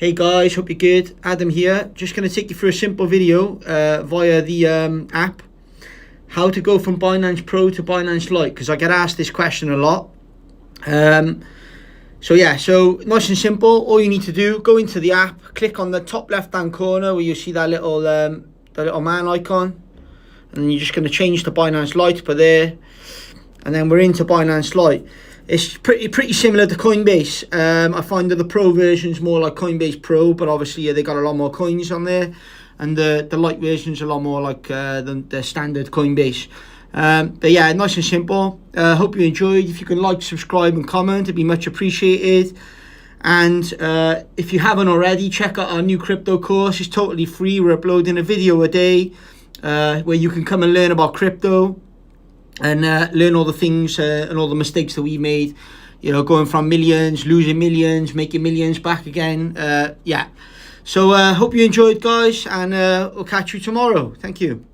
Hey guys, hope you're good. Adam here. Just going to take you through a simple video via the app. How to go from Binance Pro to Binance Lite, because I get asked this question a lot. So nice and simple. All you need to do, go into the app, click on the top left hand corner where you see that little man icon, and then you're just going to change to Binance Lite for there, and then we're into Binance Lite. It's pretty similar to Coinbase. I find that the Pro version's more like Coinbase Pro, but obviously they got a lot more coins on there, and the Lite version's a lot more like the standard Coinbase. But yeah, nice and simple. Hope you enjoyed. If you can like, subscribe and comment, it'd be much appreciated. And if you haven't already, check out our new crypto course. It's totally free. We're uploading a video a day where you can come and learn about crypto and learn all the things and all the mistakes that we made, going from millions, losing millions, making millions back again. So hope you enjoyed, guys, and we'll catch you tomorrow. Thank you.